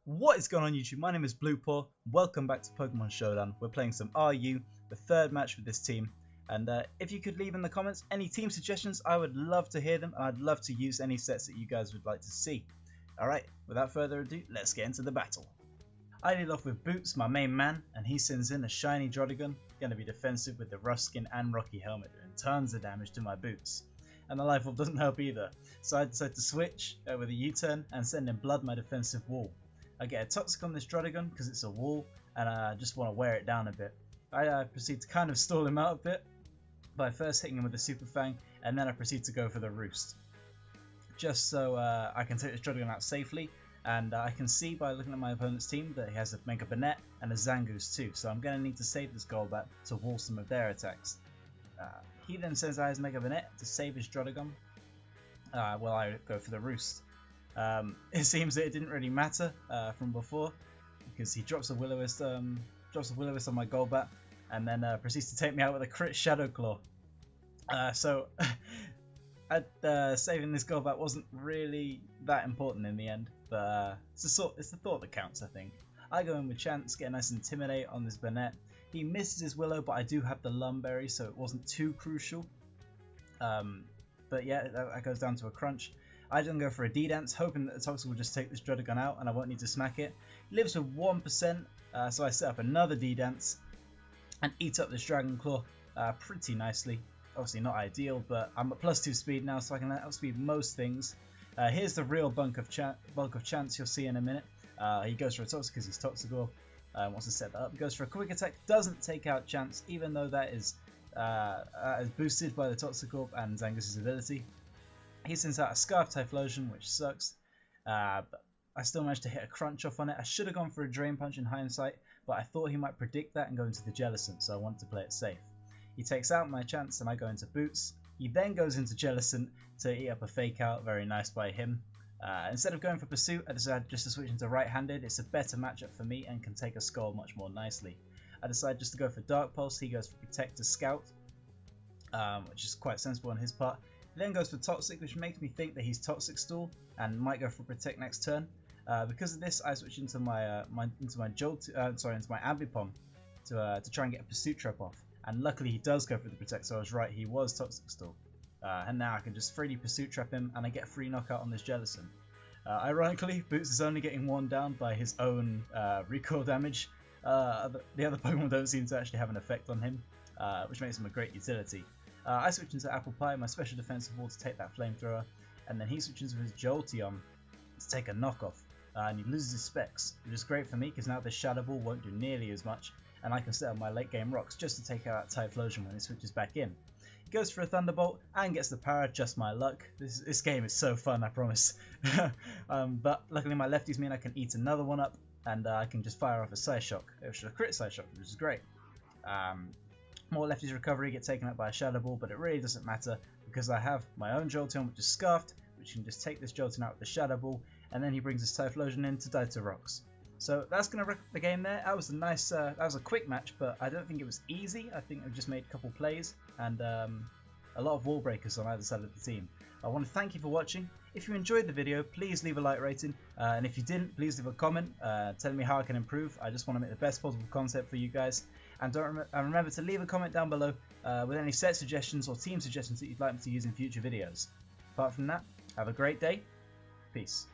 What is going on YouTube? My name is BluePaw. Welcome back to Pokemon Showdown. We're playing some RU, the third match with this team. And if you could leave in the comments any team suggestions, I would love to hear them. And I'd love to use any sets that you guys would like to see. Alright, without further ado, let's get into the battle. I lead off with Boots, my main man, and he sends in a shiny Drodigon. Going to be defensive with the rough skin and rocky helmet, doing tons of damage to my Boots. And the life orb doesn't help either, so I decide to switch with a U-turn and send in Blood, my defensive wall. I get a Toxic on this Drodigon because it's a wall, and I just want to wear it down a bit. I proceed to kind of stall him out a bit by first hitting him with a Super Fang, and then I proceed to go for the Roost. Just so I can take this Drodigon out safely, and I can see by looking at my opponent's team that he has a Mega Banette and a Zangoose too, so I'm going to need to save this Golbat to wall some of their attacks. He then sends out his Mega Banette to save his Drodigon, while I go for the Roost. It seems that it didn't really matter from before, because he drops a Will-O-Wisp on my Golbat, and then proceeds to take me out with a crit Shadow Claw. So saving this Golbat wasn't really that important in the end, but it's the thought that counts, I think. I go in with Chance, get a nice Intimidate on this Banette. He misses his Willow, but I do have the Lumberry, so it wasn't too crucial. But yeah, that goes down to a crunch. I then go for a D-Dance, hoping that the Toxic will just take this Drodigon out and I won't need to smack it. He lives with 1%, so I set up another D-Dance and eat up this Dragon Claw pretty nicely. Obviously not ideal, but I'm at +2 speed now, so I can outspeed most things. Here's the real bulk of Chance you'll see in a minute. He goes for a Toxic because he's Toxic Orb. Wants to set that up. He goes for a Quick Attack, doesn't take out Chance, even though that is boosted by the Toxic Orb and Zangoose's ability. He sends out a Scarf Typhlosion, which sucks, but I still managed to hit a crunch off on it. I should have gone for a Drain Punch in hindsight, but I thought he might predict that and go into the Jellicent, so I wanted to play it safe. He takes out my Chance and I go into Boots. He then goes into Jellicent to eat up a Fake Out, very nice by him. Instead of going for Pursuit, I decided just to switch into Right-Handed. It's a better matchup for me and can take a Skull much more nicely. I decided just to go for Dark Pulse. He goes for Protect to Scout, which is quite sensible on his part. He then goes for Toxic, which makes me think that he's Toxic Stall and might go for Protect next turn. Because of this, I switch into my into my Ambipom to try and get a Pursuit Trap off. And luckily he does go for the Protect, so I was right, he was Toxic Stall. And now I can just freely Pursuit Trap him and I get a free knockout on this Jellicent. Ironically, Boots is only getting worn down by his own recoil damage. The other Pokemon don't seem to actually have an effect on him, which makes him a great utility. I switch into Apple Pie, my special defensive wall, to take that Flamethrower, and then he switches with his Jolteon to take a knockoff, and he loses his Specs, which is great for me because now this Shadow Ball won't do nearly as much, and I can set up my late game rocks just to take out Typhlosion when it switches back in. He goes for a Thunderbolt and gets the power, just my luck. This game is so fun, I promise. But luckily my lefties mean I can eat another one up, and I can just fire off a Psyshock, which is a crit Psyshock, which is great. More lefties recovery get taken out by a Shadow Ball, but it really doesn't matter because I have my own Jolteon, which is Scarfed, which can just take this Jolteon out with the Shadow Ball, and then he brings his Typhlosion in to die to rocks. So that's going to wrap up the game there. That was a nice, that was a quick match, but I don't think it was easy. I think I just made a couple plays and a lot of wall breakers on either side of the team. I want to thank you for watching. If you enjoyed the video, please leave a like rating, and if you didn't, please leave a comment telling me how I can improve. I just want to make the best possible content for you guys. And remember to leave a comment down below with any set suggestions or team suggestions that you'd like me to use in future videos. Apart from that, have a great day. Peace.